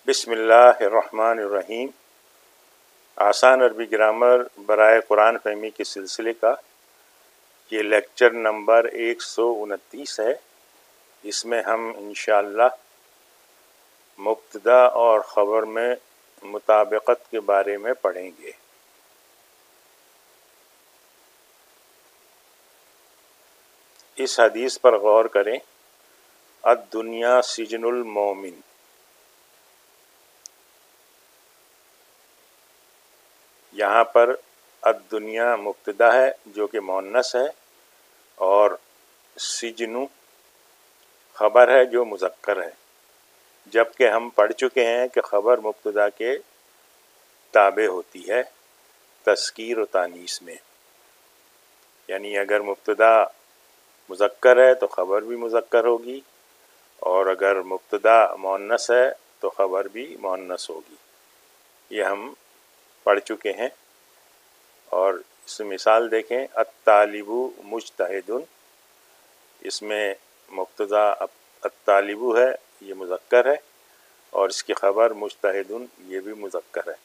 بسم اللہ الرحمن الرحیم۔ آسان عربی گرامر برائے قرآن فہمی کے سلسلے کا یہ لیکچر نمبر 129 ہے۔ اس میں ہم انشاءاللہ مبتدا اور خبر میں مطابقت کے بارے میں پڑھیں گے۔ اس حدیث پر غور کریں، الدنیا سجن المومن۔ یہاں پر الدنیا مبتدا ہے جو کہ مؤنث ہے، اور سجن خبر ہے جو مذکر ہے، جبکہ ہم پڑھ چکے ہیں کہ خبر مبتدا کے تابع ہوتی ہے تذکیر و تانیث میں، یعنی اگر مبتدا مذکر ہے تو خبر بھی مذکر ہوگی، اور اگر مبتدا مؤنث ہے تو خبر بھی مؤنث ہوگی۔ یہ ہم پڑھ چکے ہیں، اور اس مثال دیکھیں، الطالب مجتہد۔ اس میں مبتدا الطالب ہے، یہ مذکر ہے، اور اس کی خبر مجتہد یہ بھی مذکر ہے۔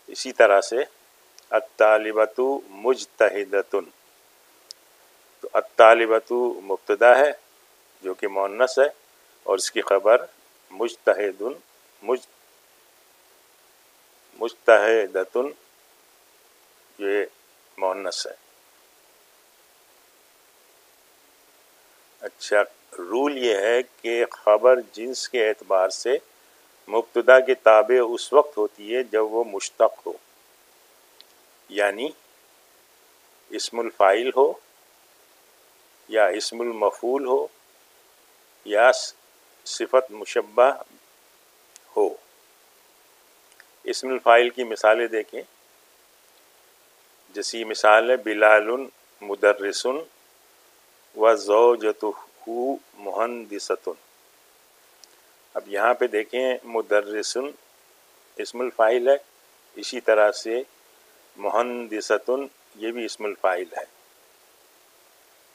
اسی طرح سے الطالبۃ مجتہدۃ، تو الطالبۃ مبتدا ہے جو کہ مؤنث ہے، اور اس کی خبر مجتہد مجتہدۃ یہ مؤنث ہے۔ اچھا، رول یہ ہے کہ خبر جنس کے اعتبار سے مبتدا کے تابع اس وقت ہوتی ہے جب وہ مشتق ہو، یعنی اسم الفاعل ہو، یا اسم المفعول ہو، یا صفت مشبہ ہو۔ اسم الفاعل کی مثالیں دیکھیں، جیسی مثال ہے بلال مدرس وزوجتہ مہندسۃ۔ اب یہاں پہ دیکھیں، مدرس اسم الفاعل ہے، اسی طرح سے مہندسۃ یہ بھی اسم الفاعل ہے،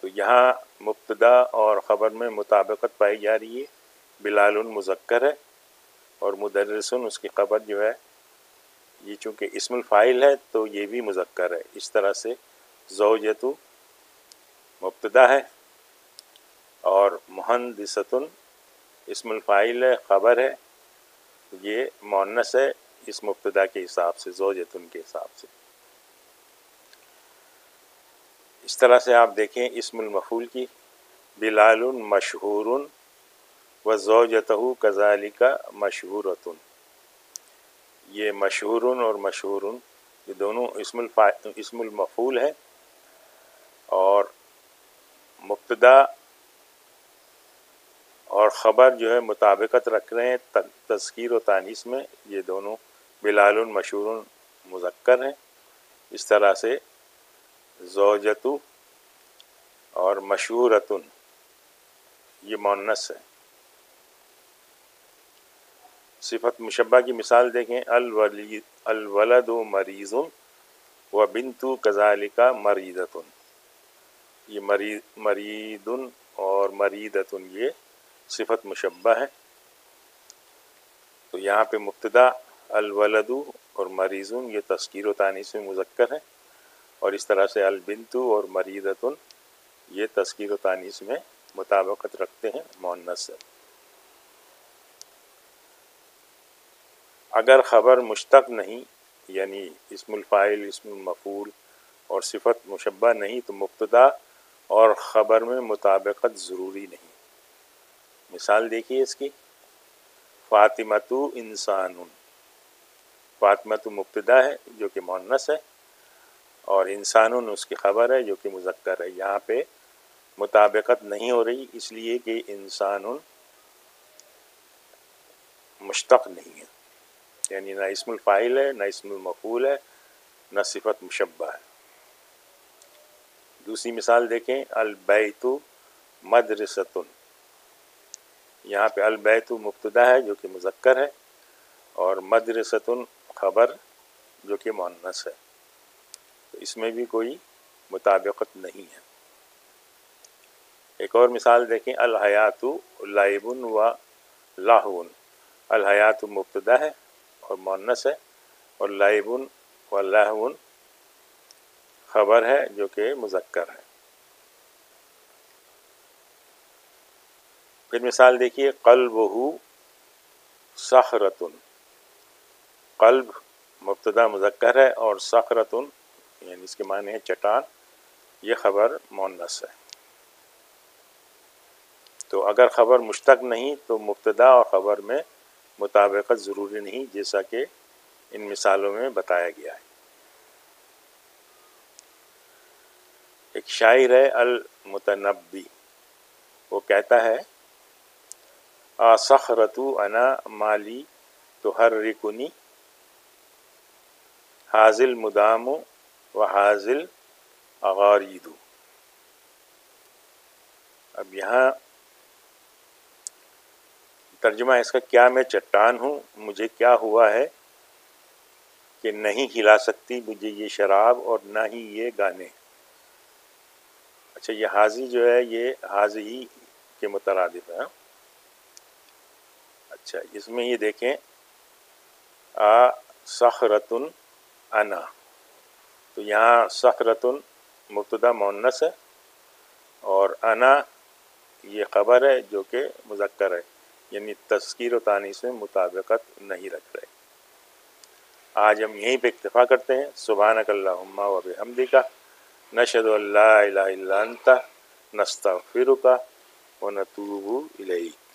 تو یہاں مبتدا اور خبر میں مطابقت پائی جا رہی ہے۔ بلال مذکر ہے اور مدرس اس کی خبر جو ہے یہ چونکہ اسم الفاعل ہے تو یہ بھی مذکر ہے۔ اس طرح سے زوجتہ مبتدا ہے، اور مہندسۃ اسم الفاعل ہے، خبر ہے، یہ مؤنث ہے اس مبتدا کے حساب سے، زوجتن کے حساب سے۔ اس طرح سے آپ دیکھیں اسم المفعول کی، بلال مشہور وزوجتہ کذالک مشہورۃ۔ یہ مشہور اور مشہور یہ دونوں اسم المفعول ہے، اور مبتدا اور خبر جو ہے مطابقت رکھ رہے ہیں تذکیر و تانیث میں، یہ دونوں بلال مشہور مذکر ہیں، اس طرح سے زوجتو اور مشہورۃ یہ مؤنث ہے۔ صفت مشبہ کی مثال دیکھیں، الولد مریض وبنت کذالک مریضۃ۔ یہ مرید اور مریدۃ یہ صفت مشبہ ہے، تو یہاں پہ مبتدا الولد اور مریض یہ تذکیر و تانیث میں مذکر ہے، اور اس طرح سے البنت اور مریدۃ یہ تذکیر و تانیث میں مطابقت رکھتے ہیں، مؤنث سے۔ اگر خبر مشتق نہیں، یعنی اسم الفاعل، اسم المفعول اور صفت مشبہ نہیں، تو مبتدا اور خبر میں مطابقت ضروری نہیں۔ مثال دیکھیے اس کی، فاطمۃ انسان۔ فاطمۃ مبتدا ہے جو کہ مؤنث ہے، اور انسان اس کی خبر ہے جو کہ مذکر ہے۔ یہاں پہ مطابقت نہیں ہو رہی، اس لیے کہ انسان مشتق نہیں ہے، یعنی نہ اسم الفاعل ہے، نہ اسم المفعول ہے، نہ صفت مشبہ ہے۔ دوسری مثال دیکھیں، البیت مدرسۃ۔ یہاں پہ البیت مبتدا ہے جو کہ مذکر ہے، اور مدرسۃ خبر جو کہ مؤنث ہے، تو اس میں بھی کوئی مطابقت نہیں ہے۔ ایک اور مثال دیکھیں، الحیات لعب و لہو۔ الحیات مبتدا ہے اور مؤنث ہے، اور لعب و لہو خبر ہے جو کہ مذکر ہے۔ پھر مثال دیکھیے، قلبہ صخرۃ، قلب مبتدا مذکر ہے اور صخرۃ یعنی اس کے معنی ہے چٹان، یہ خبر مؤنث ہے۔ تو اگر خبر مشتق نہیں تو مبتدا اور خبر میں مطابقت ضروری نہیں، جیسا کہ ان مثالوں میں بتایا گیا ہے۔ ایک شاعر ہے المتنبی، وہ کہتا ہے صخرۃ انا مالی تحرکنی حاذل مدام و حاذل اغارید۔ اب یہاں ترجمہ اس کا، کیا میں چٹان ہوں، مجھے کیا ہوا ہے کہ نہیں ہلا سکتی مجھے یہ شراب اور نہ ہی یہ گانے۔ اچھا، یہ حاضی جو ہے یہ حاضی کے مترادف ہے۔ اچھا، اس میں یہ دیکھیں صخرۃ انا، تو یہاں صخرۃ مبتدا مؤنث ہے اور انا یہ خبر ہے جو کہ مذکر ہے، یعنی تذکیر و تانیث میں مطابقت نہیں رکھ رہے۔ آج ہم یہیں پہ اکتفا کرتے ہیں۔ سبحانک اللہم و بحمدک، نشہد ان لا الہ الا انت، نستغفرک و نتوب الیک۔